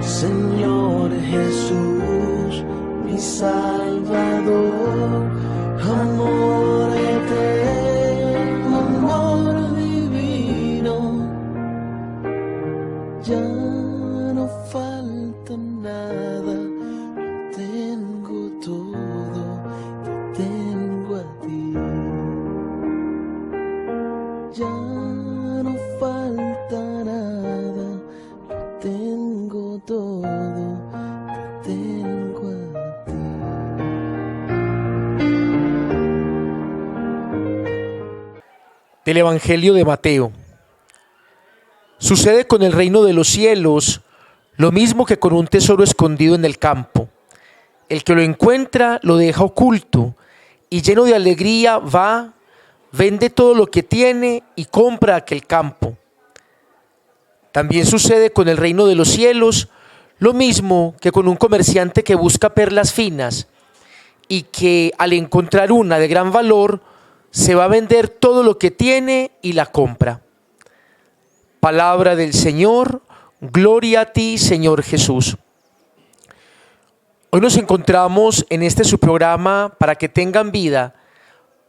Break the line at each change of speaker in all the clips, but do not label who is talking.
Señor Jesús, mi Salvador, amor eterno, amor divino, ya no falta nada, lo tengo todo, te tengo a ti. Ya no falta nada, lo tengo todo, te tengo a ti.
Del Evangelio de Mateo. Sucede con el reino de los cielos lo mismo que con un tesoro escondido en el campo. El que lo encuentra lo deja oculto y lleno de alegría va, vende todo lo que tiene y compra aquel campo. También sucede con el reino de los cielos lo mismo que con un comerciante que busca perlas finas y que al encontrar una de gran valor se va a vender todo lo que tiene y la compra. Palabra del Señor, gloria a ti, Señor Jesús. Hoy nos encontramos en este su programa Para que tengan vida,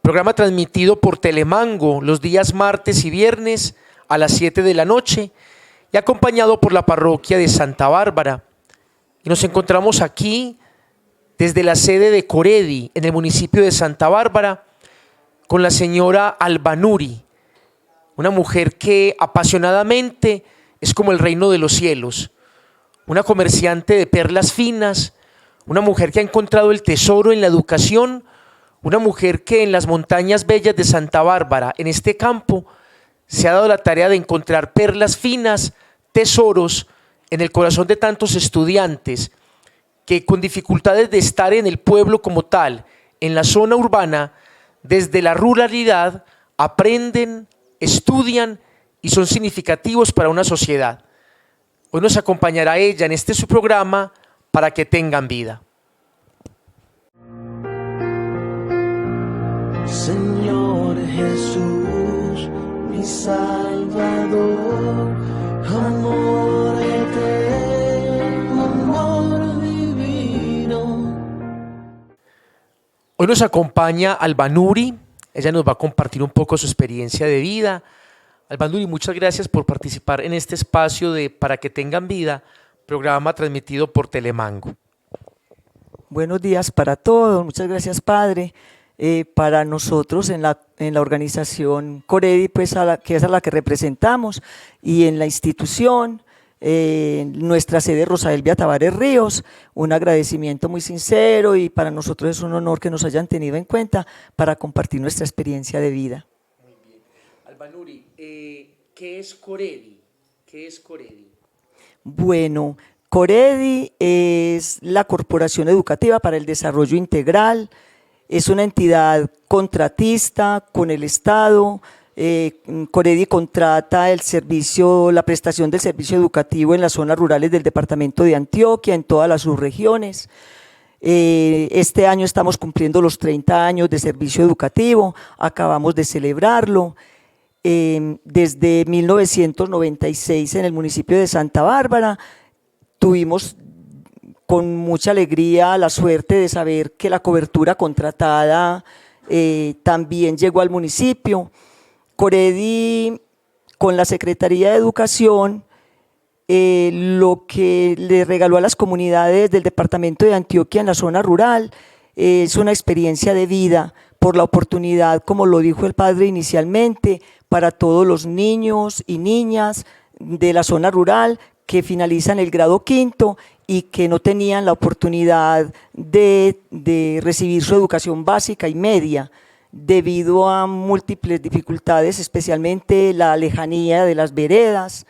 programa transmitido por Telemango los días martes y viernes a las 7 de la noche y acompañado por la parroquia de Santa Bárbara. Y nos encontramos aquí desde la sede de Coredi, en el municipio de Santa Bárbara, con la señora Albanuri, una mujer que apasionadamente es como el reino de los cielos, una comerciante de perlas finas, una mujer que ha encontrado el tesoro en la educación, una mujer que en las montañas bellas de Santa Bárbara, en este campo, se ha dado la tarea de encontrar perlas finas, tesoros en el corazón de tantos estudiantes que con dificultades de estar en el pueblo como tal, en la zona urbana, desde la ruralidad, aprenden, estudian y son significativos para una sociedad. Hoy nos acompañará ella en este su programa Para que tengan vida.
Señor Jesús, mi Salvador, amor eterno, amor divino.
Hoy nos acompaña Albanuri, ella nos va a compartir un poco su experiencia de vida. Albanuri, muchas gracias por participar en este espacio de Para que tengan vida, programa transmitido por Telemango.
Buenos días para todos, muchas gracias Padre. Para nosotros en la organización Coredi, pues que es a la que representamos, y en la institución, nuestra sede Rosa Elvia Tavares Ríos, un agradecimiento muy sincero, y para nosotros es un honor que nos hayan tenido en cuenta para compartir nuestra experiencia de vida.
Muy bien. Albanuri, ¿qué es Coredi? ¿Qué es Coredi?
Bueno, Coredi es la Corporación Educativa para el Desarrollo Integral. Es una entidad contratista con el Estado. Coredi contrata la prestación del servicio educativo en las zonas rurales del departamento de Antioquia, en todas las subregiones. Este año estamos cumpliendo los 30 años de servicio educativo, acabamos de celebrarlo. Desde 1996 en el municipio de Santa Bárbara tuvimos con mucha alegría la suerte de saber que la cobertura contratada también llegó al municipio. Coredi, con la Secretaría de Educación, lo que le regaló a las comunidades del departamento de Antioquia en la zona rural es una experiencia de vida por la oportunidad, como lo dijo el padre inicialmente, para todos los niños y niñas de la zona rural que finalizan el grado quinto y que no tenían la oportunidad de recibir su educación básica y media debido a múltiples dificultades, especialmente la lejanía de las veredas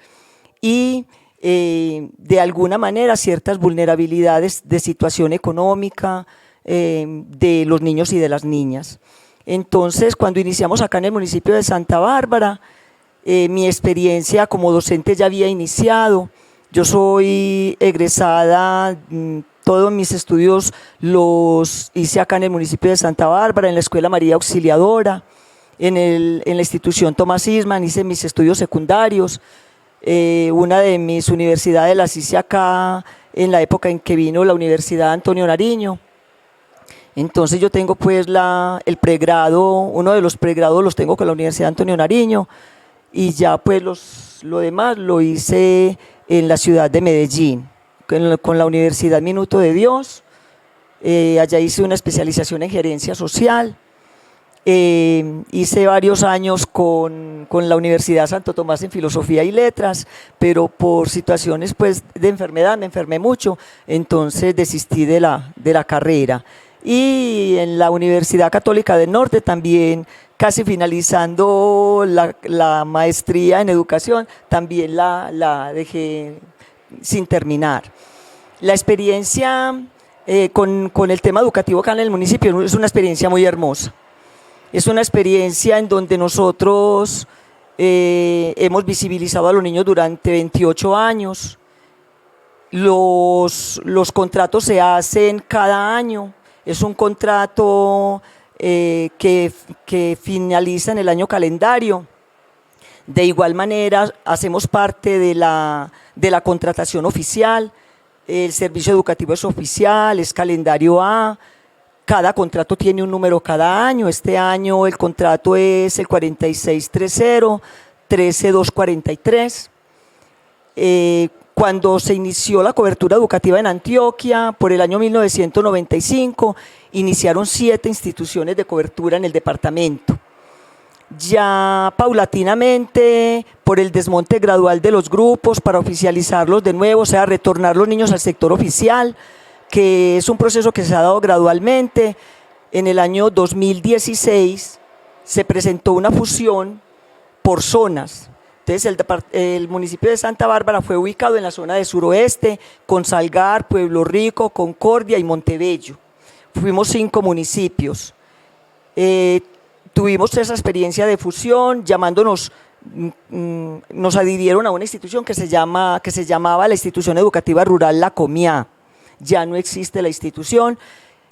y de alguna manera ciertas vulnerabilidades de situación económica de los niños y de las niñas. Entonces, cuando iniciamos acá en el municipio de Santa Bárbara, mi experiencia como docente ya había iniciado. Yo soy egresada, todos mis estudios los hice acá en el municipio de Santa Bárbara, en la Escuela María Auxiliadora, en la institución Tomás Isman hice mis estudios secundarios. una de mis universidades las hice acá en la época en que vino la Universidad Antonio Nariño. Entonces yo tengo pues el pregrado, uno de los pregrados los tengo con la Universidad Antonio Nariño, y ya pues lo demás lo hice en la ciudad de Medellín, con la Universidad Minuto de Dios. Allá hice una especialización en gerencia social. Hice varios años con la Universidad Santo Tomás en filosofía y letras, pero por situaciones pues de enfermedad me enfermé mucho, entonces desistí de la carrera. Y en la Universidad Católica del Norte también, casi finalizando la maestría en educación, también la dejé sin terminar. La experiencia con el tema educativo acá en el municipio es una experiencia muy hermosa. Es una experiencia en donde nosotros hemos visibilizado a los niños durante 28 años. Los contratos se hacen cada año. Es un contrato que finaliza en el año calendario. De igual manera, hacemos parte de la contratación oficial. El servicio educativo es oficial, es calendario A. Cada contrato tiene un número cada año. Este año el contrato es el 4630-13243. Cuando se inició la cobertura educativa en Antioquia, por el año 1995, iniciaron 7 instituciones de cobertura en el departamento. Ya paulatinamente, por el desmonte gradual de los grupos para oficializarlos de nuevo, o sea, retornar los niños al sector oficial, que es un proceso que se ha dado gradualmente. En el año 2016 se presentó una fusión por zonas. Entonces el municipio de Santa Bárbara fue ubicado en la zona de suroeste, con Salgar, Pueblo Rico, Concordia y Montebello. Fuimos 5 municipios. Tuvimos esa experiencia de fusión, nos adhirieron a una institución que se llamaba la Institución Educativa Rural La Comia. Ya no existe la institución.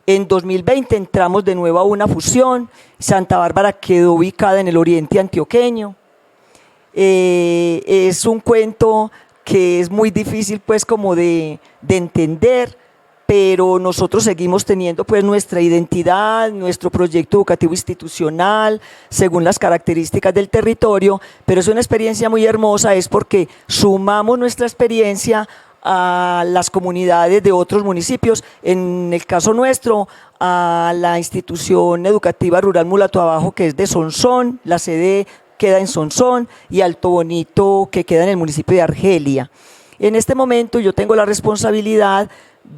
En 2020 entramos de nuevo a una fusión. Santa Bárbara quedó ubicada en el oriente antioqueño. Es un cuento que es muy difícil pues como de entender, pero nosotros seguimos teniendo pues nuestra identidad, nuestro proyecto educativo institucional, según las características del territorio, pero es una experiencia muy hermosa, es porque sumamos nuestra experiencia a las comunidades de otros municipios, en el caso nuestro, a la institución educativa rural Mulato Abajo, que es de Sonsón, la sede queda en Sonsón, y Alto Bonito, que queda en el municipio de Argelia. En este momento yo tengo la responsabilidad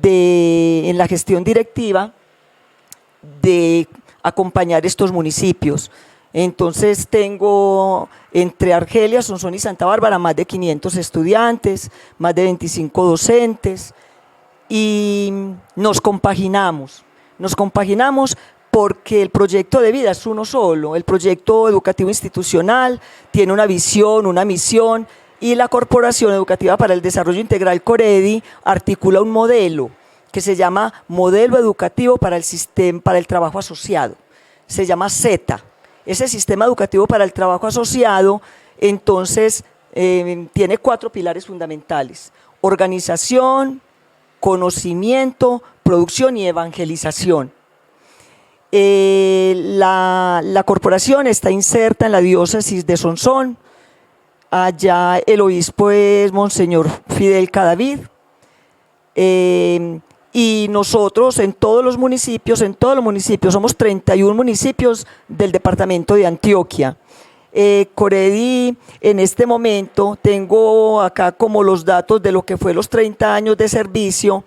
en la gestión directiva, de acompañar estos municipios. Entonces tengo entre Argelia, Sonsón y Santa Bárbara más de 500 estudiantes, más de 25 docentes, y nos compaginamos porque el proyecto de vida es uno solo. El proyecto educativo institucional tiene una visión, una misión, y la Corporación Educativa para el Desarrollo Integral Coredi articula un modelo que se llama Modelo Educativo para el Trabajo Asociado. Se llama Z. Ese sistema educativo para el trabajo asociado, entonces, tiene 4 pilares fundamentales: organización, conocimiento, producción y evangelización. La corporación está inserta en la diócesis de Sonsón. Allá el obispo es Monseñor Fidel Cadavid. Y nosotros en todos los municipios, somos 31 municipios del departamento de Antioquia. Coredi, en este momento, tengo acá como los datos de lo que fue los 30 años de servicio.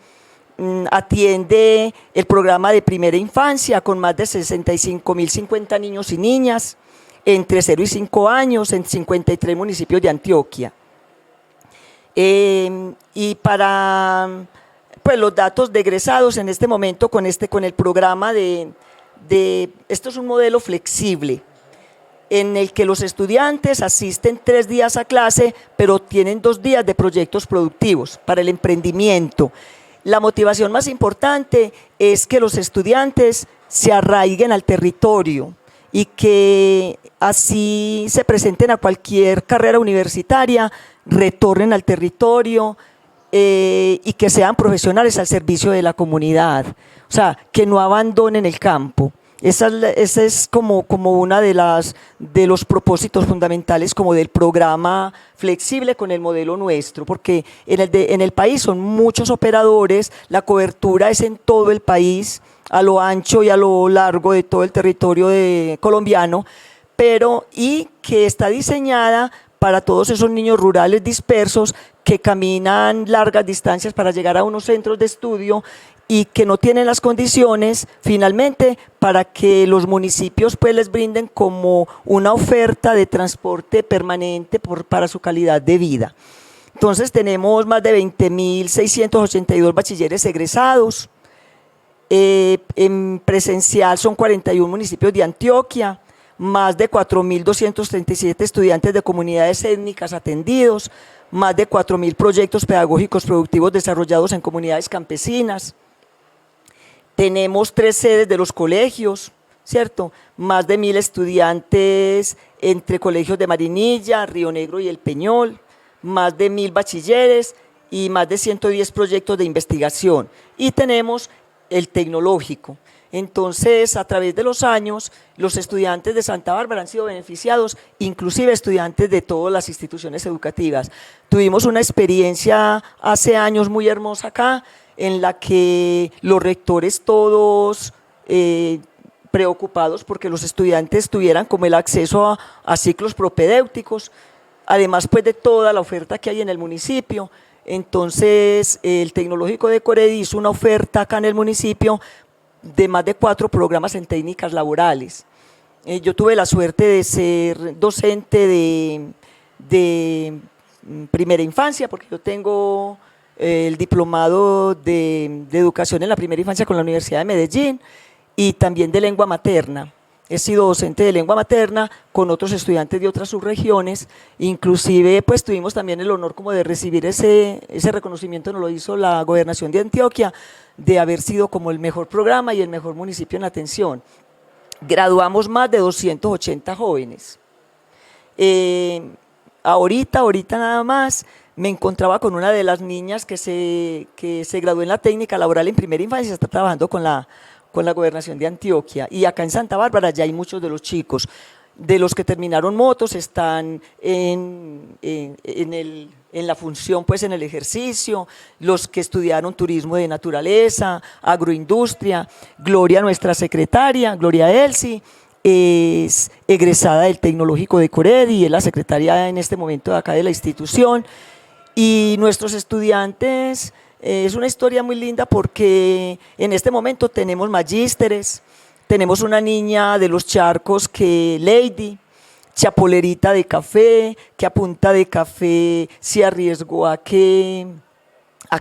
Atiende el programa de primera infancia con más de 65.050 niños y niñas entre 0 y 5 años en 53 municipios de Antioquia. Y para pues, los datos de egresados en este momento con el programa esto es un modelo flexible en el que los estudiantes asisten 3 días a clase, pero tienen 2 días de proyectos productivos para el emprendimiento. La motivación más importante es que los estudiantes se arraiguen al territorio y que así se presenten a cualquier carrera universitaria, retornen al territorio y que sean profesionales al servicio de la comunidad, o sea, que no abandonen el campo. Esa es como una de los propósitos fundamentales como del programa flexible con el modelo nuestro, porque en el país son muchos operadores, la cobertura es en todo el país, a lo ancho y a lo largo de todo el territorio colombiano, y que está diseñada para todos esos niños rurales dispersos que caminan largas distancias para llegar a unos centros de estudio y que no tienen las condiciones finalmente para que los municipios pues les brinden como una oferta de transporte permanente para su calidad de vida. Entonces tenemos más de 20.682 bachilleres egresados, en presencial son 41 municipios de Antioquia, más de 4.237 estudiantes de comunidades étnicas atendidos, más de 4.000 proyectos pedagógicos productivos desarrollados en comunidades campesinas. Tenemos 3 sedes de los colegios, ¿cierto? Más de 1.000 estudiantes entre colegios de Marinilla, Río Negro y El Peñol, más de 1.000 bachilleres y más de 110 proyectos de investigación. Y tenemos el tecnológico. Entonces, a través de los años, los estudiantes de Santa Bárbara han sido beneficiados, inclusive estudiantes de todas las instituciones educativas. Tuvimos una experiencia hace años muy hermosa acá, en la que los rectores todos preocupados porque los estudiantes tuvieran como el acceso a ciclos propedéuticos, además pues de toda la oferta que hay en el municipio. Entonces, el Tecnológico de Coredi hizo una oferta acá en el municipio de más de 4 programas en técnicas laborales. Yo tuve la suerte de ser docente de primera infancia, porque yo tengo el diplomado de educación en la primera infancia con la Universidad de Medellín y también de lengua materna. He sido docente de lengua materna con otros estudiantes de otras subregiones, inclusive pues tuvimos también el honor como de recibir ese reconocimiento, nos lo hizo la Gobernación de Antioquia, de haber sido como el mejor programa y el mejor municipio en atención. Graduamos más de 280 jóvenes. Ahorita nada más, me encontraba con una de las niñas que se graduó en la técnica laboral en primera infancia, está trabajando con la Gobernación de Antioquia, y acá en Santa Bárbara ya hay muchos de los chicos, de los que terminaron motos, están en la función, pues en el ejercicio, los que estudiaron turismo de naturaleza, agroindustria. Gloria, nuestra secretaria, Gloria Elsi, es egresada del Tecnológico de Coredi, es la secretaria en este momento de acá de la institución, y nuestros estudiantes. Es una historia muy linda porque en este momento tenemos magísteres, tenemos una niña de los Charcos que Lady, chapolerita de café, que a punta de café se arriesgó a que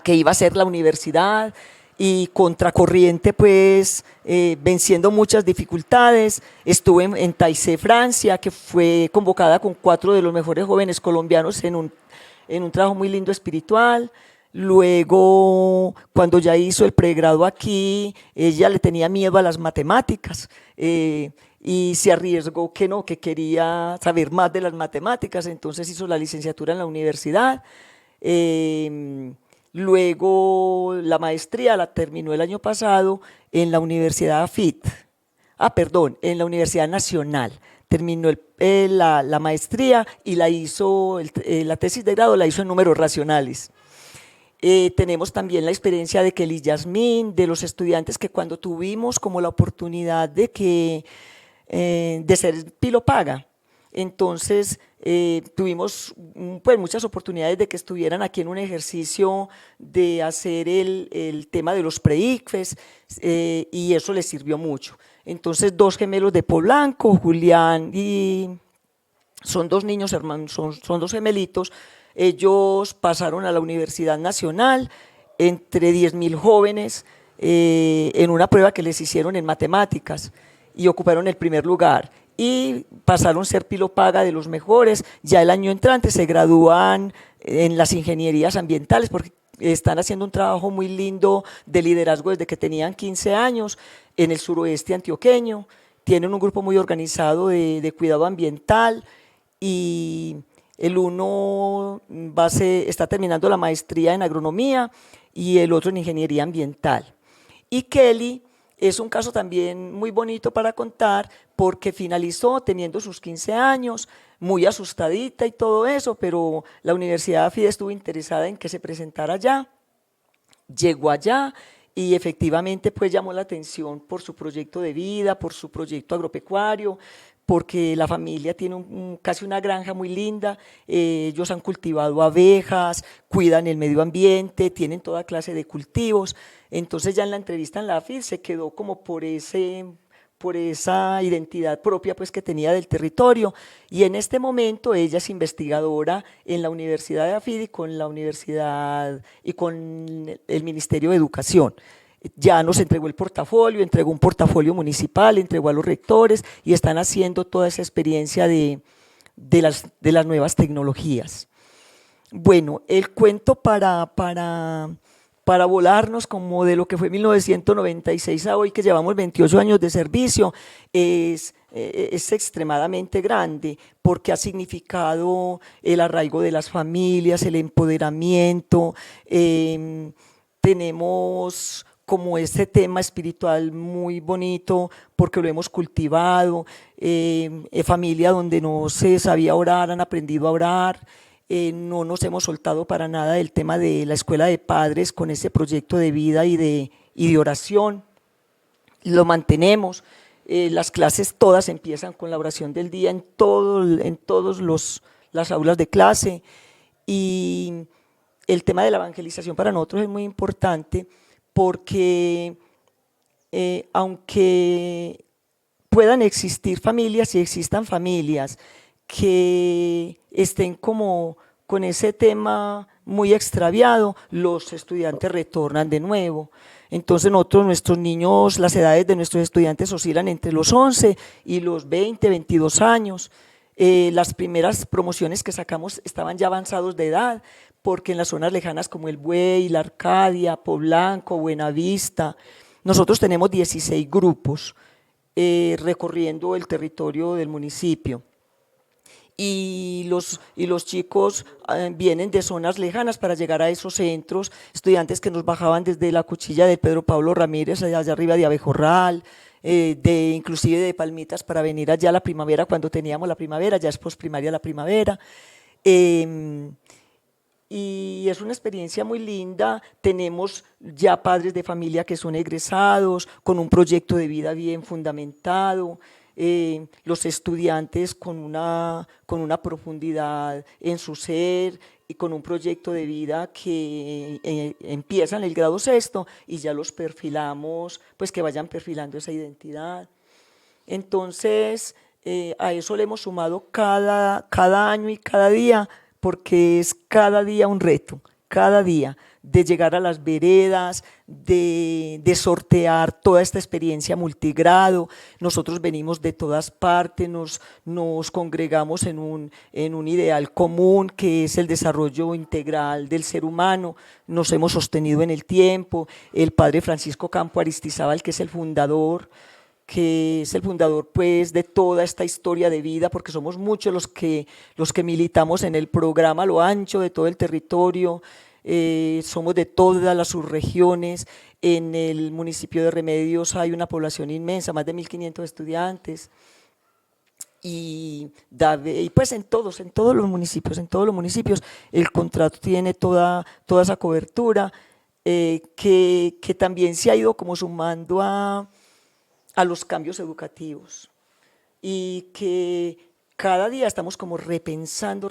iba a ser la universidad y contracorriente pues venciendo muchas dificultades. Estuve en Taizé, Francia, que fue convocada con 4 de los mejores jóvenes colombianos en un trabajo muy lindo espiritual. Luego, cuando ya hizo el pregrado aquí, ella le tenía miedo a las matemáticas y se arriesgó que quería saber más de las matemáticas, entonces hizo la licenciatura en la universidad. Luego la maestría la terminó el año pasado en la Universidad AFIT, en la Universidad Nacional. Terminó la maestría y la tesis de grado la hizo en números racionales. Tenemos también la experiencia de Kelly Yasmín, de los estudiantes que cuando tuvimos como la oportunidad de ser pilopaga, entonces tuvimos pues muchas oportunidades de que estuvieran aquí en un ejercicio de hacer el tema de los pre-ICFES y eso les sirvió mucho. Entonces 2 gemelos de Polanco, Julián y son 2 niños hermanos, son 2 gemelitos. Ellos pasaron a la Universidad Nacional entre 10.000 jóvenes en una prueba que les hicieron en matemáticas y ocuparon el primer lugar y pasaron a ser pilopaga de los mejores. Ya el año entrante se gradúan en las ingenierías ambientales porque están haciendo un trabajo muy lindo de liderazgo desde que tenían 15 años en el suroeste antioqueño. Tienen un grupo muy organizado de cuidado ambiental y El uno está terminando la maestría en agronomía y el otro en ingeniería ambiental. Y Kelly es un caso también muy bonito para contar porque finalizó teniendo sus 15 años, muy asustadita y todo eso, pero la Universidad de FIDE estuvo interesada en que se presentara allá, llegó allá y efectivamente pues llamó la atención por su proyecto de vida, por su proyecto agropecuario, porque la familia tiene casi una granja muy linda, ellos han cultivado abejas, cuidan el medio ambiente, tienen toda clase de cultivos, entonces ya en la entrevista en la AFID se quedó como por esa identidad propia pues que tenía del territorio y en este momento ella es investigadora en la Universidad de AFID y con la universidad y con el Ministerio de Educación. Ya nos entregó el portafolio, entregó un portafolio municipal, entregó a los rectores y están haciendo toda esa experiencia de las nuevas tecnologías. Bueno, el cuento para volarnos como de lo que fue 1996 a hoy, que llevamos 28 años de servicio, es extremadamente grande porque ha significado el arraigo de las familias, el empoderamiento, tenemos como este tema espiritual muy bonito porque lo hemos cultivado, familia donde no se sabía orar, han aprendido a orar, no nos hemos soltado para nada del tema de la escuela de padres con ese proyecto de vida y de oración, lo mantenemos, las clases todas empiezan con la oración del día en todos las aulas de clase y el tema de la evangelización para nosotros es muy importante porque aunque puedan existir familias y existan familias que estén como con ese tema muy extraviado, los estudiantes retornan de nuevo. Entonces nuestros niños, las edades de nuestros estudiantes oscilan entre los 11 y los 20, 22 años. Las primeras promociones que sacamos estaban ya avanzados de edad, porque en las zonas lejanas como El Buey, La Arcadia, Poblanco, Buenavista, nosotros tenemos 16 grupos recorriendo el territorio del municipio. Y los chicos vienen de zonas lejanas para llegar a esos centros, estudiantes que nos bajaban desde la Cuchilla de Pedro Pablo Ramírez, allá arriba de Abejorral, inclusive de Palmitas para venir allá a la primavera cuando teníamos la primavera, ya es posprimaria la primavera. Y es una experiencia muy linda, tenemos ya padres de familia que son egresados, con un proyecto de vida bien fundamentado, los estudiantes con una profundidad en su ser y con un proyecto de vida que empiezan el grado sexto y ya los perfilamos, pues que vayan perfilando esa identidad. Entonces, a eso le hemos sumado cada año y cada día, porque es cada día un reto, cada día, de llegar a las veredas, de sortear toda esta experiencia multigrado. Nosotros venimos de todas partes, nos congregamos en un ideal común que es el desarrollo integral del ser humano, nos hemos sostenido en el tiempo. El padre Francisco Campo Aristizábal, que es el fundador pues de toda esta historia de vida, porque somos muchos los que militamos en el programa a lo ancho de todo el territorio, somos de todas las subregiones. En el municipio de Remedios hay una población inmensa, más de 1.500 estudiantes, y pues en todos los municipios el contrato tiene toda esa cobertura, que también se ha ido como sumando a los cambios educativos y que cada día estamos como repensando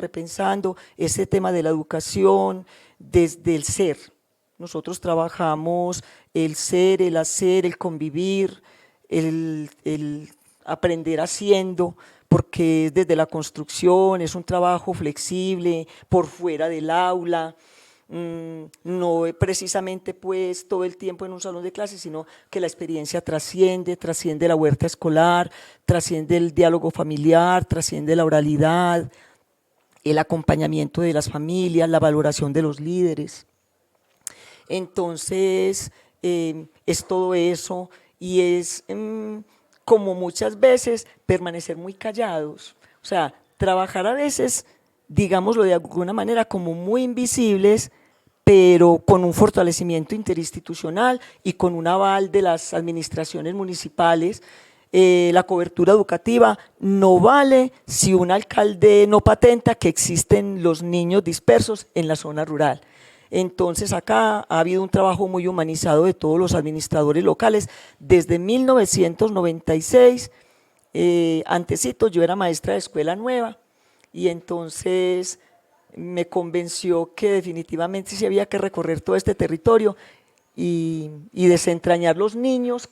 ese tema de la educación desde el ser. Nosotros trabajamos el ser, el hacer, el convivir, el aprender haciendo, porque desde la construcción es un trabajo flexible, por fuera del aula, no precisamente pues todo el tiempo en un salón de clases, sino que la experiencia trasciende la huerta escolar, trasciende el diálogo familiar, trasciende la oralidad, el acompañamiento de las familias, la valoración de los líderes. Entonces es todo eso y es como muchas veces permanecer muy callados, o sea, trabajar a veces digámoslo de alguna manera, como muy invisibles, pero con un fortalecimiento interinstitucional y con un aval de las administraciones municipales. La cobertura educativa no vale si un alcalde no patenta que existen los niños dispersos en la zona rural. Entonces acá ha habido un trabajo muy humanizado de todos los administradores locales. Desde 1996, antesito, yo era maestra de escuela nueva y entonces me convenció que definitivamente sí había que recorrer todo este territorio y desentrañar los niños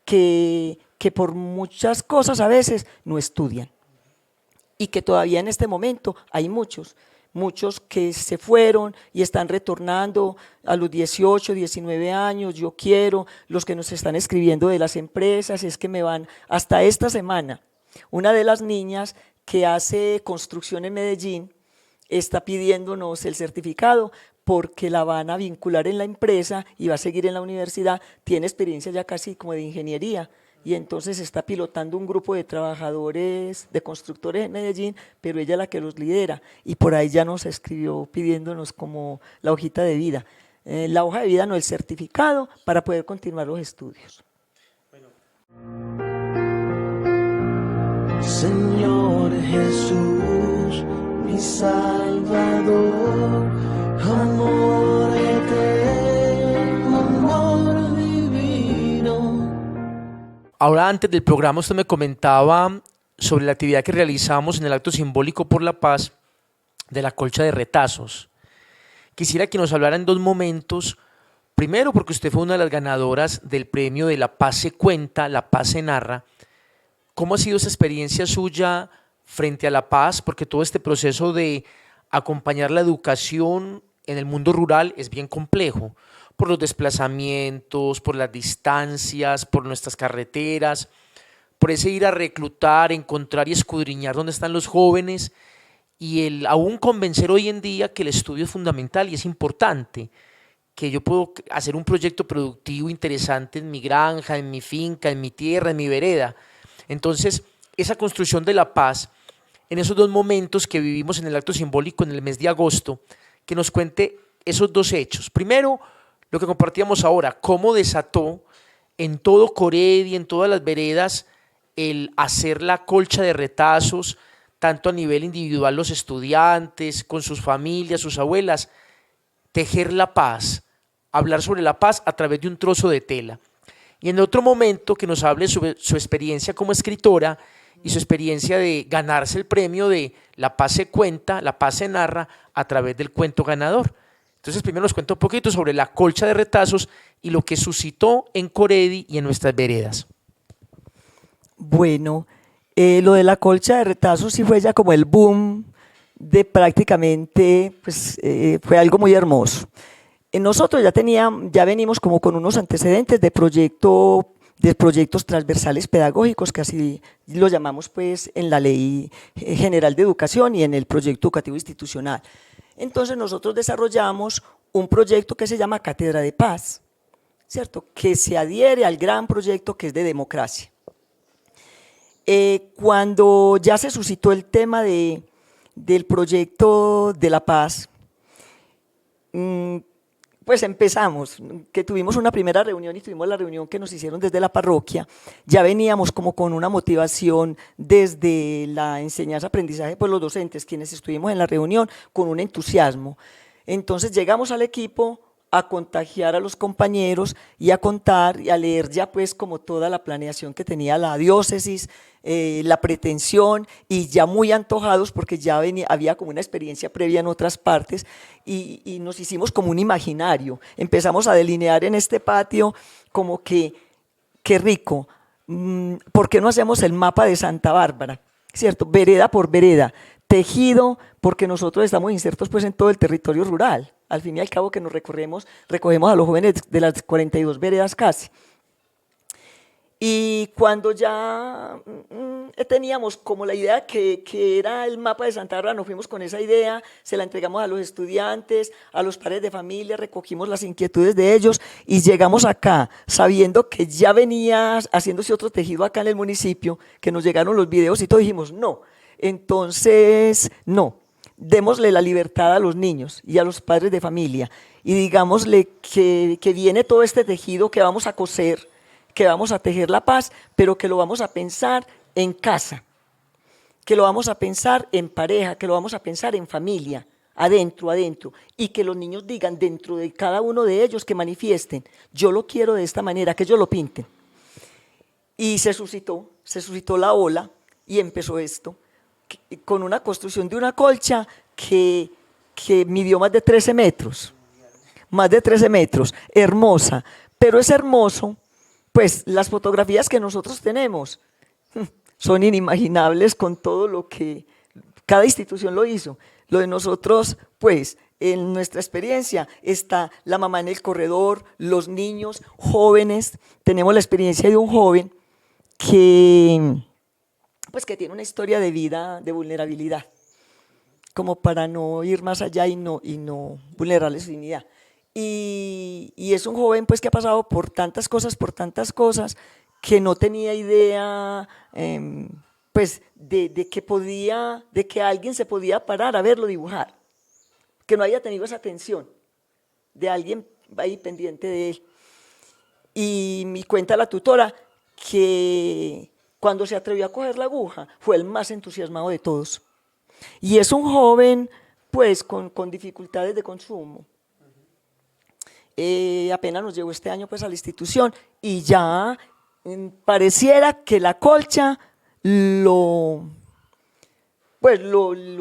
que por muchas cosas a veces no estudian y que todavía en este momento hay muchos que se fueron y están retornando a los 18, 19 años, yo quiero, los que nos están escribiendo de las empresas, es que me van, hasta esta semana, una de las niñas que hace construcción en Medellín está pidiéndonos el certificado porque la van a vincular en la empresa y va a seguir en la universidad, tiene experiencia ya casi como de ingeniería, y entonces está pilotando un grupo de trabajadores, de constructores en Medellín, pero ella es la que los lidera y por ahí ya nos escribió pidiéndonos como la hojita de vida. La hoja de vida, no, el certificado para poder continuar los estudios.
Señor Jesús, mi Salvador, amor eterno, amor divino.
Ahora, antes del programa, usted me comentaba sobre la actividad que realizamos en el acto simbólico por la paz de la colcha de retazos. Quisiera que nos hablara en dos momentos. Primero, porque usted fue una de las ganadoras del premio de La Paz se cuenta, La Paz se narra. ¿Cómo ha sido esa experiencia suya frente a la paz? Porque todo este proceso de acompañar la educación en el mundo rural es bien complejo, por los desplazamientos, por las distancias, por nuestras carreteras, por ese ir a reclutar, encontrar y escudriñar dónde están los jóvenes y el aún convencer hoy en día que el estudio es fundamental y es importante, que yo puedo hacer un proyecto productivo interesante en mi granja, en mi finca, en mi tierra, en mi vereda. Entonces, esa construcción de la paz, en esos dos momentos que vivimos en el acto simbólico en el mes de agosto, que nos cuente esos dos hechos. Primero, lo que compartíamos ahora, cómo desató en todo Coredi, en todas las veredas, el hacer la colcha de retazos, tanto a nivel individual los estudiantes, con sus familias, sus abuelas, tejer la paz, hablar sobre la paz a través de un trozo de tela. Y en otro momento que nos hable sobre su experiencia como escritora y su experiencia de ganarse el premio de La Paz se cuenta, La Paz se narra a través del cuento ganador. Entonces primero nos cuenta un poquito sobre la colcha de retazos y lo que suscitó en Coredi y en nuestras veredas.
Bueno, lo de la colcha de retazos sí fue ya como el boom de prácticamente, pues fue algo muy hermoso. Nosotros ya venimos como con unos antecedentes de proyectos transversales pedagógicos, que así lo llamamos pues en la Ley General de Educación y en el Proyecto Educativo Institucional. Entonces nosotros desarrollamos un proyecto que se llama Cátedra de Paz, ¿cierto? Que se adhiere al gran proyecto que es de democracia. Cuando ya se suscitó el tema del proyecto de la paz, pues empezamos, que tuvimos una primera reunión y tuvimos la reunión que nos hicieron desde la parroquia, ya veníamos como con una motivación desde la enseñanza-aprendizaje, pues los docentes, quienes estuvimos en la reunión, con un entusiasmo. Entonces llegamos al equipo a contagiar a los compañeros y a contar y a leer ya pues como toda la planeación que tenía la diócesis, la pretensión y ya muy antojados porque ya había como una experiencia previa en otras partes y nos hicimos como un imaginario, empezamos a delinear en este patio como que qué rico, ¿por qué no hacemos el mapa de Santa Bárbara? ¿Cierto? Vereda por vereda, tejido porque nosotros estamos insertos pues en todo el territorio rural. Al fin y al cabo que nos recogemos a los jóvenes de las 42 veredas casi. Y cuando ya teníamos como la idea que era el mapa de Santa Bárbara, nos fuimos con esa idea, se la entregamos a los estudiantes, a los padres de familia, recogimos las inquietudes de ellos y llegamos acá sabiendo que ya venía haciéndose otro tejido acá en el municipio, que nos llegaron los videos y todos dijimos no, entonces no. démosle la libertad a los niños y a los padres de familia y digámosle que viene todo este tejido que vamos a coser, que vamos a tejer la paz, pero que lo vamos a pensar en casa, que lo vamos a pensar en pareja, que lo vamos a pensar en familia, adentro, y que los niños digan dentro de cada uno de ellos, que manifiesten, yo lo quiero de esta manera, que ellos lo pinten. Y se suscitó la ola y empezó esto, con una construcción de una colcha que midió más de 13 metros, hermosa, pero es hermoso, pues las fotografías que nosotros tenemos son inimaginables con todo lo que cada institución lo hizo. Lo de nosotros, pues, en nuestra experiencia está la mamá en el corredor, los niños, jóvenes. Tenemos la experiencia de un joven que tiene una historia de vida de vulnerabilidad, como para no ir más allá y no vulnerarle su dignidad. Y es un joven pues que ha pasado por tantas cosas, que no tenía idea pues de que alguien se podía parar a verlo dibujar, que no haya tenido esa atención de alguien ahí pendiente de él. Y me cuenta la tutora que cuando se atrevió a coger la aguja fue el más entusiasmado de todos. Y es un joven pues con dificultades de consumo. Apenas nos llegó este año pues a la institución y ya pareciera que la colcha lo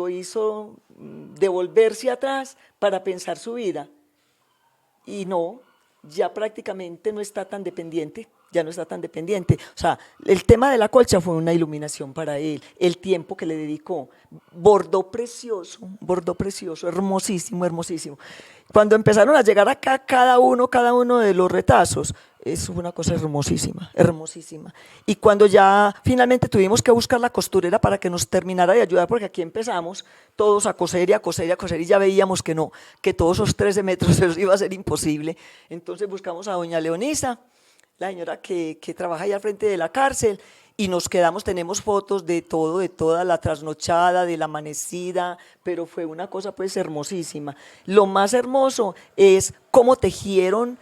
hizo devolverse atrás para pensar su vida. Y no, ya prácticamente no está tan dependiente, O sea, el tema de la colcha fue una iluminación para él, el tiempo que le dedicó. Bordó precioso, hermosísimo. Cuando empezaron a llegar acá cada uno de los retazos, eso fue una cosa hermosísima. Y cuando ya finalmente tuvimos que buscar la costurera para que nos terminara de ayudar, porque aquí empezamos todos a coser y ya veíamos que no, que todos esos 13 metros eso iba a ser imposible. Entonces buscamos a doña Leonisa, la señora que trabaja ahí al frente de la cárcel, y nos quedamos, tenemos fotos de todo, de toda la trasnochada, de la amanecida, pero fue una cosa pues hermosísima. Lo más hermoso es cómo tejieron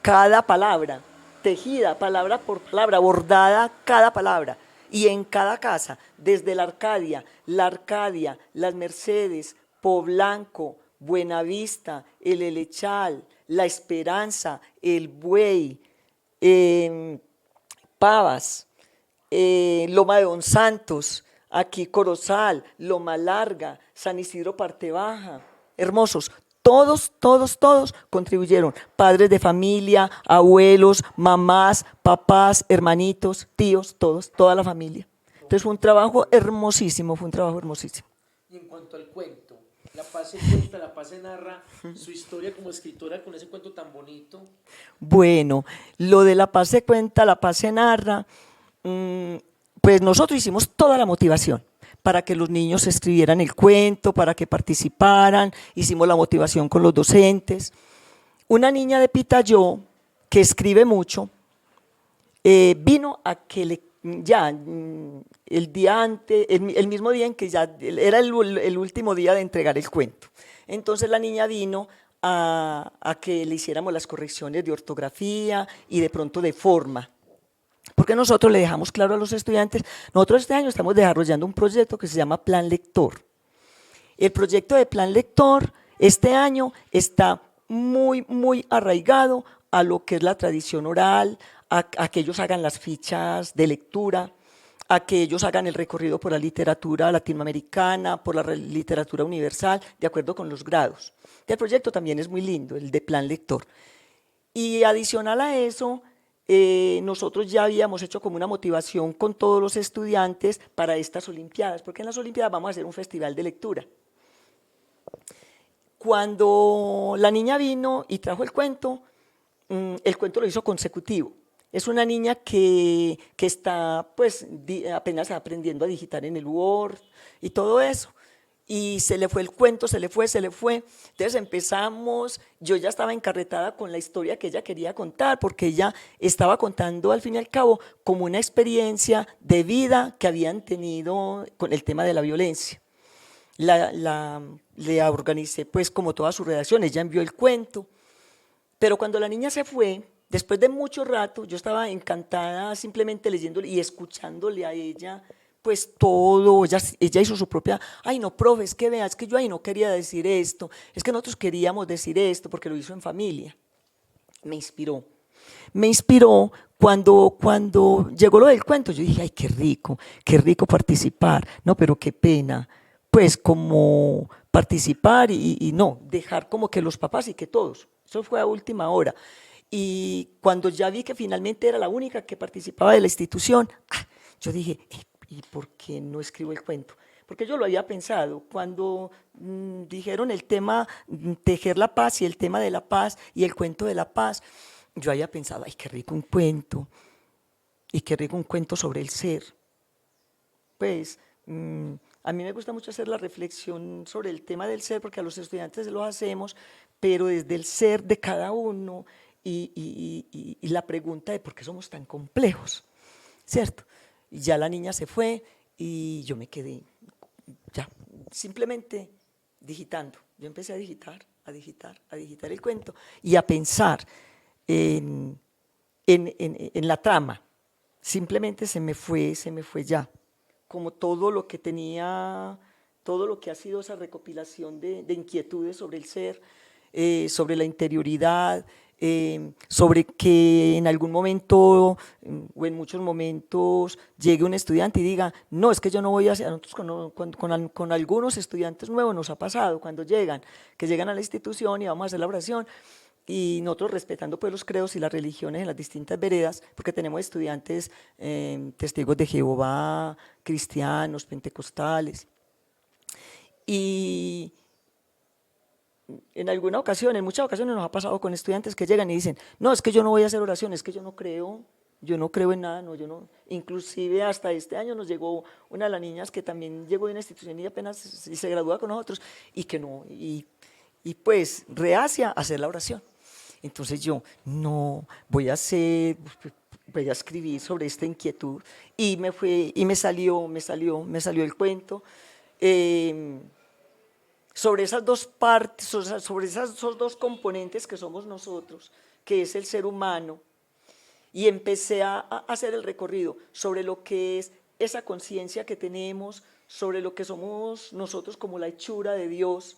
cada palabra, tejida palabra por palabra, bordada cada palabra, y en cada casa, desde la Arcadia, Las Mercedes, Poblanco, Buenavista, el Helechal, La Esperanza, El Buey, Pavas, Loma de Don Santos, aquí Corozal, Loma Larga, San Isidro Parte Baja, hermosos. Todos contribuyeron, padres de familia, abuelos, mamás, papás, hermanitos, tíos, toda la familia. Entonces fue un trabajo hermosísimo.
Y en cuanto al cuento, La Paz se cuenta, La Paz se narra, su historia como escritora con ese cuento tan bonito.
Bueno, lo de La Paz se cuenta, La Paz se narra, pues nosotros hicimos toda la motivación para que los niños escribieran el cuento, para que participaran, hicimos la motivación con los docentes. Una niña de Pitayó, que escribe mucho, vino a que el mismo día en que ya era el último día de entregar el cuento. Entonces la niña vino a que le hiciéramos las correcciones de ortografía y de pronto de forma. Porque nosotros le dejamos claro a los estudiantes, nosotros este año estamos desarrollando un proyecto que se llama Plan Lector. El proyecto de Plan Lector este año está muy arraigado a lo que es la tradición oral, a que ellos hagan las fichas de lectura, a que ellos hagan el recorrido por la literatura latinoamericana, por la literatura universal, de acuerdo con los grados. El proyecto también es muy lindo, el de Plan Lector. Y adicional a eso, nosotros ya habíamos hecho como una motivación con todos los estudiantes para estas Olimpiadas, porque en las Olimpiadas vamos a hacer un festival de lectura. Cuando la niña vino y trajo el cuento lo hizo consecutivo. Es una niña que está pues apenas aprendiendo a digitar en el Word y todo eso. Y se le fue el cuento, se le fue. Entonces empezamos, yo ya estaba encarretada con la historia que ella quería contar, porque ella estaba contando al fin y al cabo como una experiencia de vida que habían tenido con el tema de la violencia. le organicé pues como toda su redacción, ella envió el cuento, pero cuando la niña se fue, después de mucho rato, yo estaba encantada simplemente leyéndole y escuchándole a ella, pues todo, ella hizo su propia, ay no, profe, es que vea, es que yo ahí no quería decir esto, es que nosotros queríamos decir esto, porque lo hizo en familia. Me inspiró. Me inspiró cuando llegó lo del cuento, yo dije, ay, qué rico participar, no, pero qué pena, pues como participar y no, dejar como que los papás y que todos, eso fue a última hora. Y cuando ya vi que finalmente era la única que participaba de la institución, yo dije, ¿y por qué no escribo el cuento? Porque yo lo había pensado, cuando dijeron el tema tejer la paz y el tema de la paz y el cuento de la paz, yo había pensado, ay, qué rico un cuento, y qué rico un cuento sobre el ser. Pues a mí me gusta mucho hacer la reflexión sobre el tema del ser, porque a los estudiantes lo hacemos, pero desde el ser de cada uno y la pregunta de por qué somos tan complejos, ¿cierto? Y ya la niña se fue y yo me quedé, ya, simplemente digitando. Yo empecé a digitar, a digitar el cuento y a pensar en la trama. Simplemente se me fue ya. Como todo lo que tenía, todo lo que ha sido esa recopilación de inquietudes sobre el ser, sobre la interioridad, sobre que en algún momento o en muchos momentos llegue un estudiante y diga, no, es que yo no voy a hacer, nosotros con algunos estudiantes nuevos nos ha pasado cuando llegan, que llegan a la institución y vamos a hacer la oración, y nosotros respetando pues los credos y las religiones en las distintas veredas, porque tenemos estudiantes testigos de Jehová, cristianos, pentecostales, y en alguna ocasión, en muchas ocasiones nos ha pasado con estudiantes que llegan y dicen, no, es que yo no voy a hacer oración, es que yo no creo en nada, no, yo no, inclusive hasta este año nos llegó una de las niñas que también llegó de una institución y apenas se gradúa con nosotros, y que no, y pues reacia a hacer la oración. Entonces yo no voy a escribir sobre esta inquietud, y me salió el cuento sobre esas dos partes, sobre esos dos componentes que somos nosotros, que es el ser humano, y empecé a hacer el recorrido sobre lo que es esa conciencia que tenemos, sobre lo que somos nosotros como la hechura de Dios.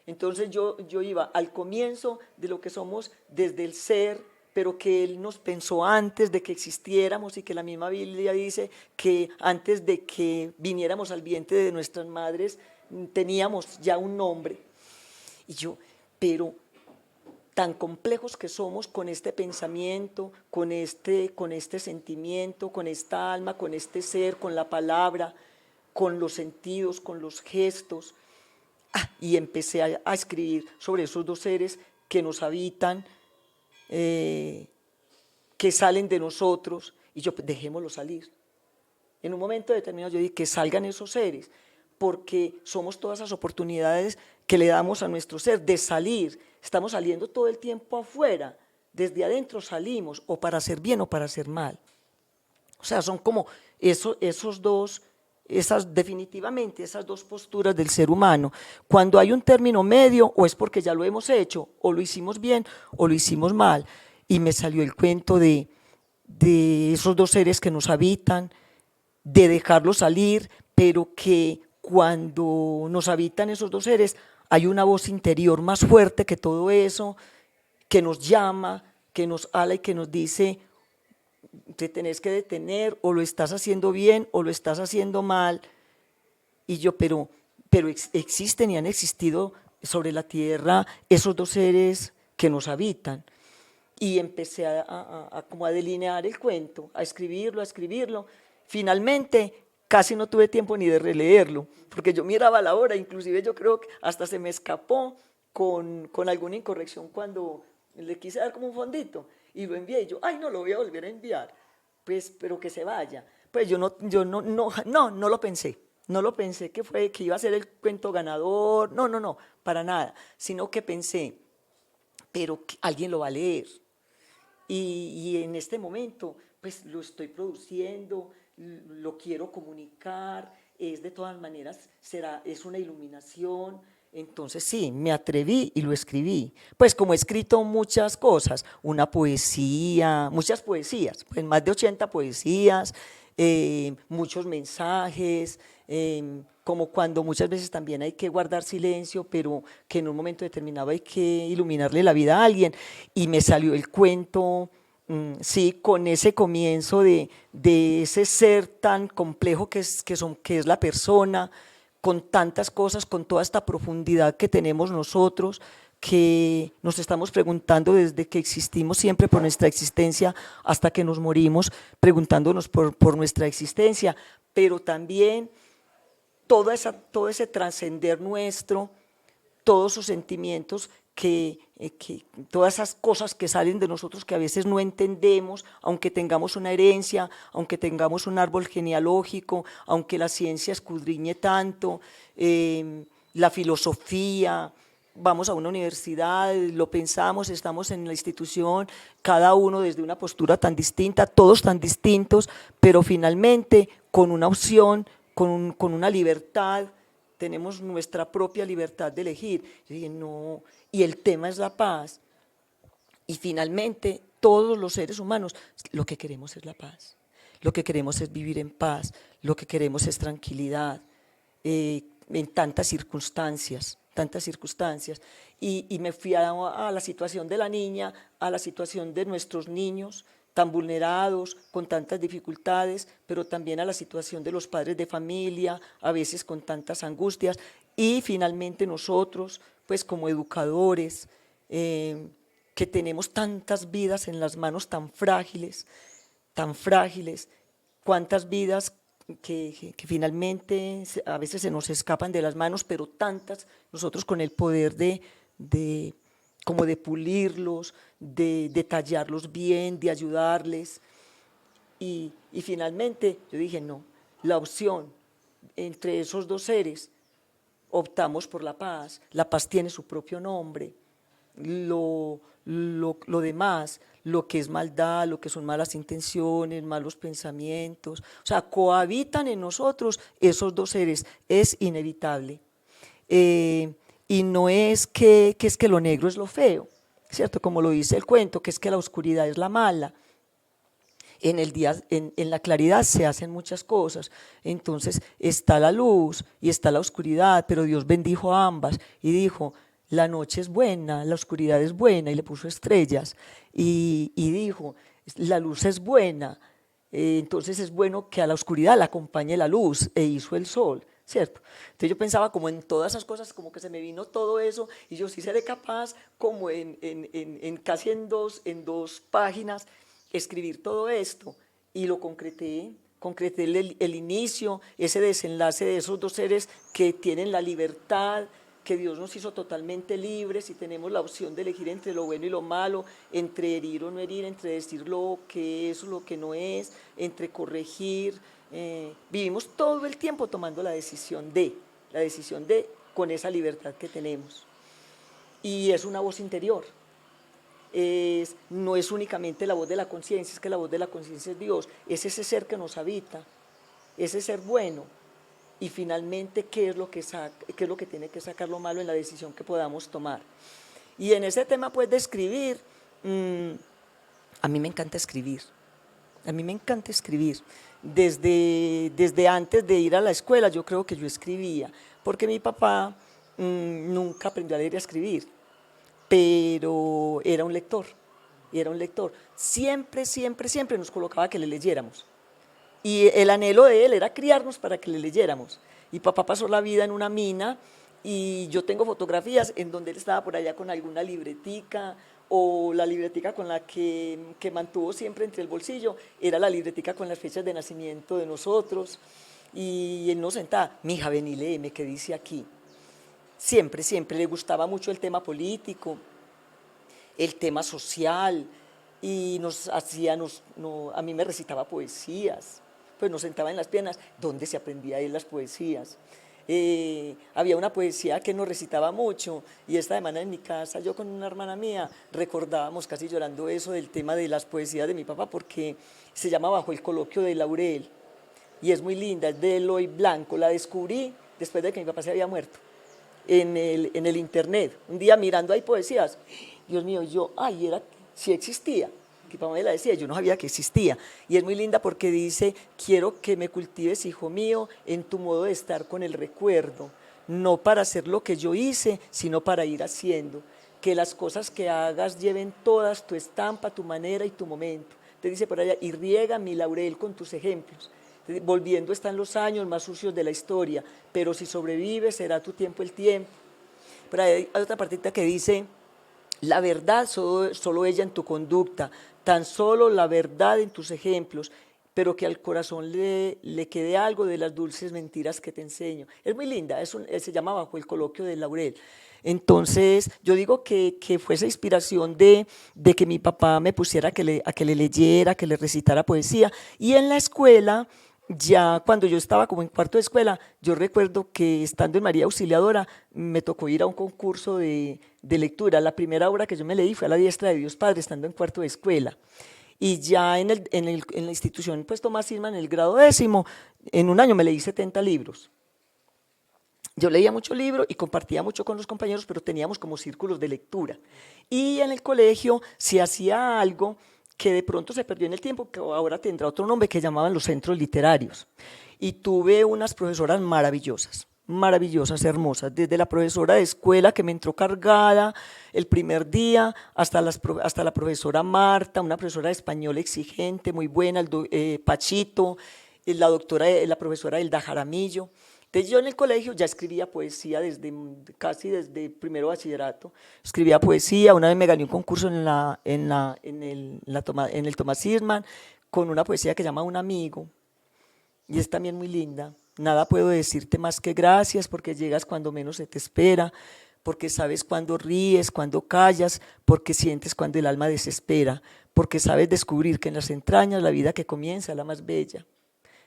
Entonces yo iba al comienzo de lo que somos desde el ser, pero que Él nos pensó antes de que existiéramos, y que la misma Biblia dice que antes de que viniéramos al vientre de nuestras madres teníamos ya un nombre. Y yo, pero tan complejos que somos con este pensamiento, con este sentimiento, con esta alma, con este ser, con la palabra, con los sentidos, con los gestos. Y empecé a escribir sobre esos dos seres que nos habitan, que salen de nosotros, y yo, pues, dejémoslos salir. En un momento determinado yo dije, que salgan esos seres, porque somos todas esas oportunidades que le damos a nuestro ser de salir. Estamos saliendo todo el tiempo afuera, desde adentro salimos, o para hacer bien o para hacer mal. O sea, son como esos dos, definitivamente esas dos posturas del ser humano. Cuando hay un término medio, o es porque ya lo hemos hecho, o lo hicimos bien, o lo hicimos mal. Y me salió el cuento de esos dos seres que nos habitan, de dejarlos salir, pero que cuando nos habitan esos dos seres, hay una voz interior más fuerte que todo eso, que nos llama, que nos habla y que nos dice, te tenés que detener, o lo estás haciendo bien o lo estás haciendo mal. Y yo, pero existen y han existido sobre la tierra esos dos seres que nos habitan. Y empecé como a delinear el cuento, a escribirlo. Finalmente, casi no tuve tiempo ni de releerlo, porque yo miraba la hora, inclusive yo creo que hasta se me escapó con alguna incorrección cuando le quise dar como un fondito y lo envié, y yo, ay, no, lo voy a volver a enviar, pues, pero que se vaya. Pues yo no lo pensé. No lo pensé que iba a ser el cuento ganador, no, para nada, sino que pensé, pero alguien lo va a leer. Y en este momento, pues lo estoy produciendo, lo quiero comunicar, es de todas maneras, es una iluminación. Entonces sí, me atreví y lo escribí. Pues como he escrito muchas cosas, una poesía, muchas poesías, pues más de 80 poesías, muchos mensajes, como cuando muchas veces también hay que guardar silencio, pero que en un momento determinado hay que iluminarle la vida a alguien. Y me salió el cuento, sí, con ese comienzo de ese ser tan complejo que es la persona, con tantas cosas, con toda esta profundidad que tenemos nosotros, que nos estamos preguntando desde que existimos siempre por nuestra existencia hasta que nos morimos, preguntándonos por nuestra existencia, pero también todo ese trascender nuestro, todos esos sentimientos todas esas cosas que salen de nosotros que a veces no entendemos, aunque tengamos una herencia, aunque tengamos un árbol genealógico, aunque la ciencia escudriñe tanto, la filosofía, vamos a una universidad, lo pensamos, estamos en la institución, cada uno desde una postura tan distinta, todos tan distintos, pero finalmente con una opción, con una libertad, tenemos nuestra propia libertad de elegir. Yo dije, no, y el tema es la paz. Y finalmente, todos los seres humanos, lo que queremos es la paz. Lo que queremos es vivir en paz, lo que queremos es tranquilidad, en tantas circunstancias, tantas circunstancias. Y me fui a la situación de la niña, a la situación de nuestros niños, tan vulnerados, con tantas dificultades, pero también a la situación de los padres de familia, a veces con tantas angustias, y finalmente nosotros, pues como educadores, que tenemos tantas vidas en las manos tan frágiles, cuántas vidas que finalmente a veces se nos escapan de las manos, pero tantas, nosotros con el poder como de pulirlos, de detallarlos bien, de ayudarles. Y finalmente yo dije, no, la opción entre esos dos seres, optamos por la paz tiene su propio nombre, lo demás, lo que es maldad, lo que son malas intenciones, malos pensamientos, o sea, cohabitan en nosotros esos dos seres, es inevitable. Y no es que lo negro es lo feo, ¿cierto? Como lo dice el cuento, que es que la oscuridad es la mala. En el día, en la claridad se hacen muchas cosas, entonces está la luz y está la oscuridad, pero Dios bendijo a ambas y dijo, la noche es buena, la oscuridad es buena, y le puso estrellas, y dijo, la luz es buena, entonces es bueno que a la oscuridad la acompañe la luz, e hizo el sol, ¿cierto? Entonces yo pensaba como en todas esas cosas, como que se me vino todo eso, y yo sí seré capaz, como casi en dos páginas, escribir todo esto, y lo concreté el inicio, ese desenlace de esos dos seres que tienen la libertad, que Dios nos hizo totalmente libres y tenemos la opción de elegir entre lo bueno y lo malo, entre herir o no herir, entre decir lo que es o lo que no es, entre corregir. Vivimos todo el tiempo tomando la decisión de, con esa libertad que tenemos. Y es una voz interior. No es únicamente la voz de la conciencia, es que la voz de la conciencia es Dios, es ese ser que nos habita, ese ser bueno. Y finalmente, ¿qué es lo que tiene que sacar lo malo en la decisión que podamos tomar? Y en ese tema, pues, de escribir, a mí me encanta escribir. Desde antes de ir a la escuela, yo creo que yo escribía, porque mi papá nunca aprendió a leer y a escribir, pero era un lector. Siempre nos colocaba que le leyéramos. Y el anhelo de él era criarnos para que le leyéramos. Y papá pasó la vida en una mina y yo tengo fotografías en donde él estaba por allá con alguna libretica, o la libretica con la que mantuvo siempre entre el bolsillo, era la libretica con las fechas de nacimiento de nosotros. Y él nos sentaba, mija, ven y léeme, ¿qué dice aquí? Siempre le gustaba mucho el tema político, el tema social, y a mí me recitaba poesías. Pues nos sentaba en las piernas, donde se aprendía él las poesías. Había una poesía que nos recitaba mucho, y esta semana en mi casa, yo con una hermana mía, recordábamos casi llorando eso del tema de las poesías de mi papá, porque se llama Bajo el coloquio de Laurel, y es muy linda, es de Eloy Blanco. La descubrí después de que mi papá se había muerto en el internet. Un día mirando ahí poesías, Dios mío, yo, ay, sí existía. Mi papá me la decía, yo no sabía que existía. Y es muy linda porque dice, quiero que me cultives, hijo mío, en tu modo de estar con el recuerdo, no para hacer lo que yo hice, sino para ir haciendo. Que las cosas que hagas lleven todas tu estampa, tu manera y tu momento. Te dice por allá, y riega mi laurel con tus ejemplos. Volviendo están los años más sucios de la historia, pero si sobrevives será tu tiempo el tiempo. Pero hay otra partita que dice, la verdad solo ella en tu conducta, tan solo la verdad en tus ejemplos, pero que al corazón le quede algo de las dulces mentiras que te enseño. Es muy linda, se llama Bajo el coloquio del laurel. Entonces, yo digo que fue esa inspiración de que mi papá me pusiera a que le leyera, que le recitara poesía. Y en la escuela, ya cuando yo estaba como en cuarto de escuela, yo recuerdo que estando en María Auxiliadora, me tocó ir a un concurso de lectura. La primera obra que yo me leí fue a La diestra de Dios Padre, estando en cuarto de escuela. Y ya en la institución pues Tomás Isma, en el grado 10º, en un año me leí 70 libros. Yo leía mucho libro y compartía mucho con los compañeros, pero teníamos como círculos de lectura. Y en el colegio se hacía algo que de pronto se perdió en el tiempo, que ahora tendrá otro nombre, que llamaban los centros literarios. Y tuve unas profesoras maravillosas, maravillosas, hermosas, desde la profesora de escuela que me entró cargada el primer día, hasta la profesora Marta, una profesora de español exigente, muy buena, Pachito, la profesora Elda Jaramillo. Entonces yo en el colegio ya escribía poesía casi desde primero bachillerato, escribía poesía. Una vez me gané un concurso en el Thomas Isman con una poesía que se llama Un amigo, y es también muy linda. Nada puedo decirte más que gracias, porque llegas cuando menos se te espera, porque sabes cuando ríes, cuando callas, porque sientes cuando el alma desespera, porque sabes descubrir que en las entrañas la vida que comienza es la más bella.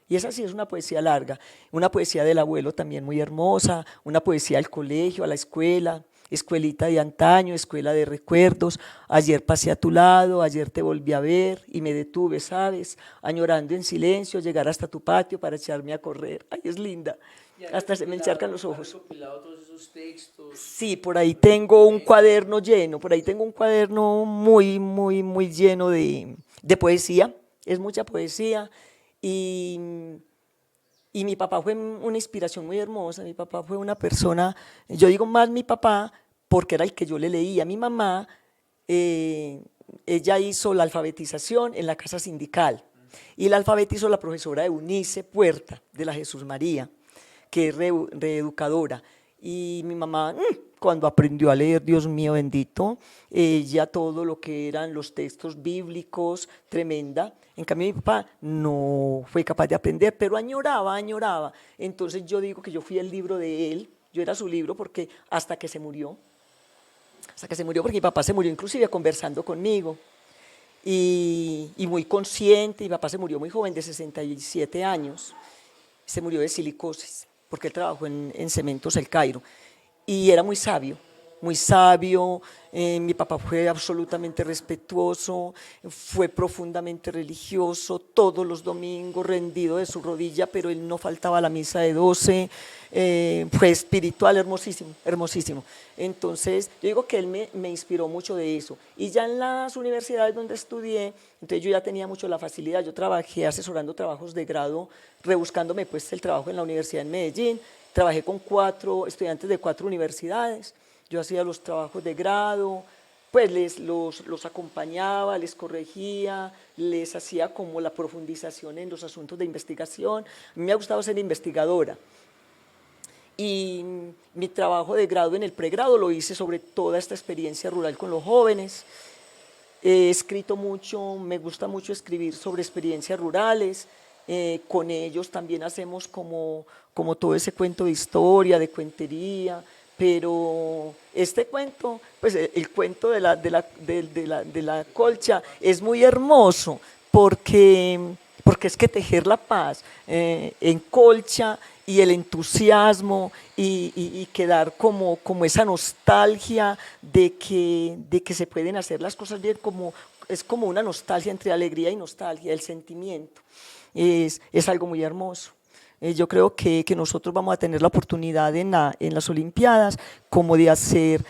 Y esa sí es una poesía larga, una poesía del abuelo también muy hermosa, una poesía al colegio, a la escuela, escuelita de antaño, escuela de recuerdos. Ayer pasé a tu lado, ayer te volví a ver y me detuve, ¿sabes? Añorando en silencio llegar hasta tu patio para echarme a correr. Ay, es linda, hasta se me encharcan los ojos.
Todos esos textos.
Sí, por ahí tengo un cuaderno lleno, por ahí tengo un cuaderno muy, muy, muy lleno de poesía, es mucha poesía. Y mi papá fue una inspiración muy hermosa. Mi papá fue una persona, yo digo más mi papá porque era el que yo le leía. Mi mamá, ella hizo la alfabetización en la casa sindical y la alfabetizó la profesora Eunice Puerta de la Jesús María, que es reeducadora. Y mi mamá, cuando aprendió a leer, Dios mío bendito, ya todo lo que eran los textos bíblicos, tremenda. En cambio mi papá no fue capaz de aprender, pero añoraba. Entonces yo digo que yo fui el libro de él, yo era su libro, porque hasta que se murió, porque mi papá se murió inclusive conversando conmigo. Y muy consciente. Mi papá se murió muy joven, de 67 años, se murió de silicosis, porque él trabajó en Cementos El Cairo, y era muy sabio. Mi papá fue absolutamente respetuoso, fue profundamente religioso, todos los domingos rendido de su rodilla, pero él no faltaba a la misa de 12, fue espiritual, hermosísimo. Entonces yo digo que él me inspiró mucho de eso. Y ya en las universidades donde estudié, entonces yo ya tenía mucho la facilidad. Yo trabajé asesorando trabajos de grado, rebuscándome pues el trabajo en la universidad en Medellín. Trabajé con 4 estudiantes de 4 universidades. Yo hacía los trabajos de grado, pues los acompañaba, les corregía, les hacía como la profundización en los asuntos de investigación. A mí me ha gustado ser investigadora. Y mi trabajo de grado en el pregrado lo hice sobre toda esta experiencia rural con los jóvenes. He escrito mucho, me gusta mucho escribir sobre experiencias rurales. Con ellos también hacemos como todo ese cuento de historia, de cuentería. Pero este cuento, pues el cuento de la colcha es muy hermoso porque porque es que tejer la paz en colcha y el entusiasmo y quedar como esa nostalgia de que se pueden hacer las cosas bien, es como una nostalgia entre alegría y nostalgia, el sentimiento. Es algo muy hermoso. Yo creo que nosotros vamos a tener la oportunidad en las Olimpiadas como de hacer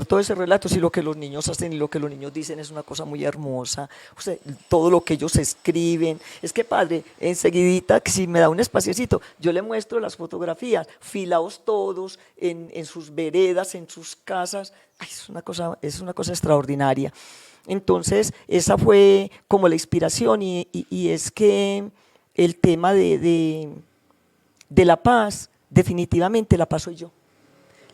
todo ese relato, si lo que los niños hacen y lo que los niños dicen es una cosa muy hermosa, o sea, todo lo que ellos escriben, es que padre, enseguidita, que si me da un espaciecito, yo le muestro las fotografías, filados todos en sus veredas, en sus casas. Ay, es una cosa extraordinaria. Entonces esa fue como la inspiración y es que el tema de la paz, definitivamente la paz soy yo.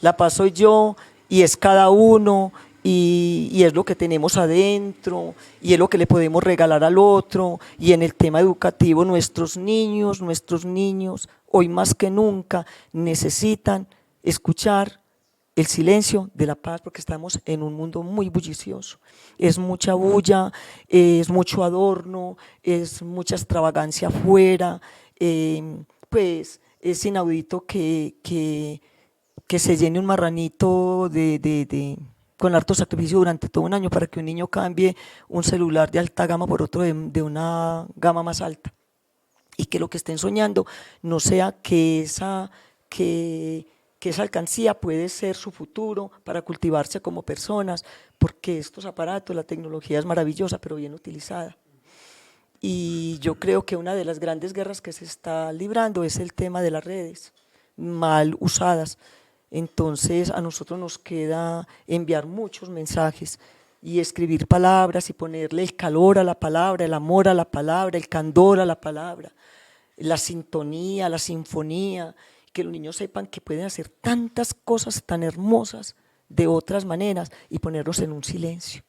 La paz soy yo y es cada uno y es lo que tenemos adentro y es lo que le podemos regalar al otro. Y en el tema educativo nuestros niños, hoy más que nunca necesitan escuchar el silencio de la paz, porque estamos en un mundo muy bullicioso. Es mucha bulla, es mucho adorno, es mucha extravagancia afuera, pues es inaudito que se llene un marranito con harto sacrificio durante todo un año para que un niño cambie un celular de alta gama por otro de una gama más alta. Y que lo que estén soñando no sea que esa alcancía puede ser su futuro para cultivarse como personas, porque estos aparatos, la tecnología es maravillosa, pero bien utilizada. Y yo creo que una de las grandes guerras que se está librando es el tema de las redes, mal usadas. Entonces a nosotros nos queda enviar muchos mensajes y escribir palabras y ponerle el calor a la palabra, el amor a la palabra, el candor a la palabra, la sintonía, la sinfonía, que los niños sepan que pueden hacer tantas cosas tan hermosas de otras maneras y ponerlos en un silencio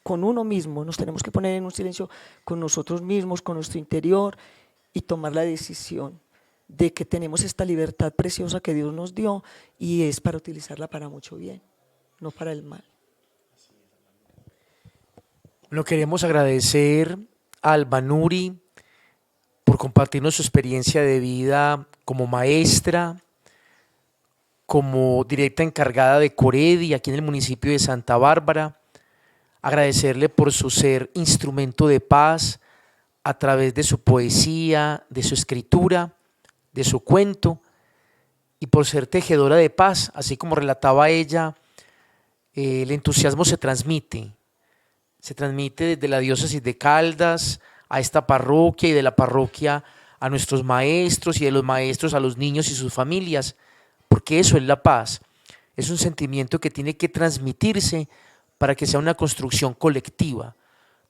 con uno mismo. Nos tenemos que poner en un silencio con nosotros mismos, con nuestro interior y tomar la decisión de que tenemos esta libertad preciosa que Dios nos dio y es para utilizarla para mucho bien, no para el mal.
Lo queremos agradecer a Alba Nuri por compartirnos su experiencia de vida como maestra, como directa encargada de Coredi aquí en el municipio de Santa Bárbara. Agradecerle por su ser instrumento de paz a través de su poesía, de su escritura, de su cuento y por ser tejedora de paz, así como relataba ella, el entusiasmo se transmite desde la diócesis de Caldas a esta parroquia y de la parroquia a nuestros maestros y de los maestros a los niños y sus familias, porque eso es la paz, es un sentimiento que tiene que transmitirse para que sea una construcción colectiva,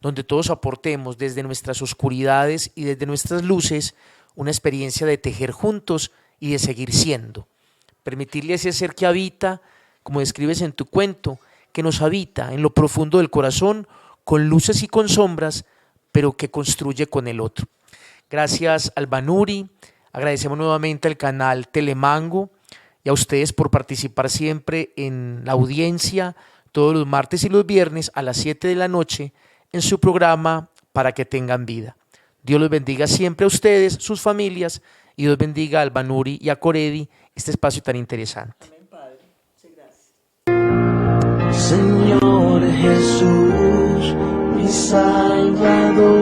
donde todos aportemos desde nuestras oscuridades y desde nuestras luces una experiencia de tejer juntos y de seguir siendo. Permitirle a ese ser que habita, como describes en tu cuento, que nos habita en lo profundo del corazón, con luces y con sombras, pero que construye con el otro. Gracias Alba Nuri, agradecemos nuevamente al canal Telemango y a ustedes por participar siempre en la audiencia todos los martes y los viernes a las 7 de la noche en su programa Para que tengan vida. Dios los bendiga siempre a ustedes, sus familias, y Dios bendiga a Alba Nuri y a Coredi este espacio tan interesante.
Amén, Padre. Muchas gracias.
Señor Jesús, mi Salvador,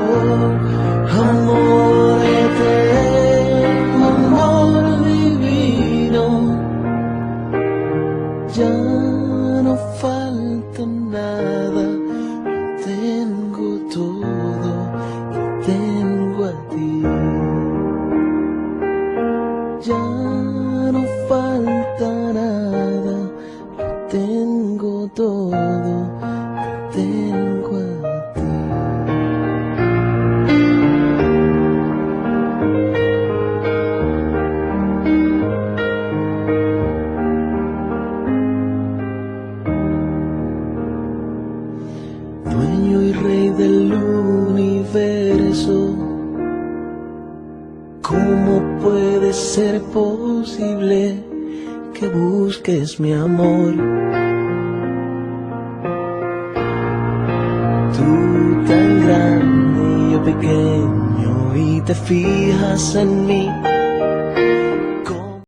amor eterno, amor divino, ya no falta nada, tengo todo y tengo a ti. Ya no falta nada, tengo todo, tengo a ti. Dueño y rey del universo, ¿cómo puede ser posible que busques mi amor? Tú tan grande y yo pequeño y te fijas en mí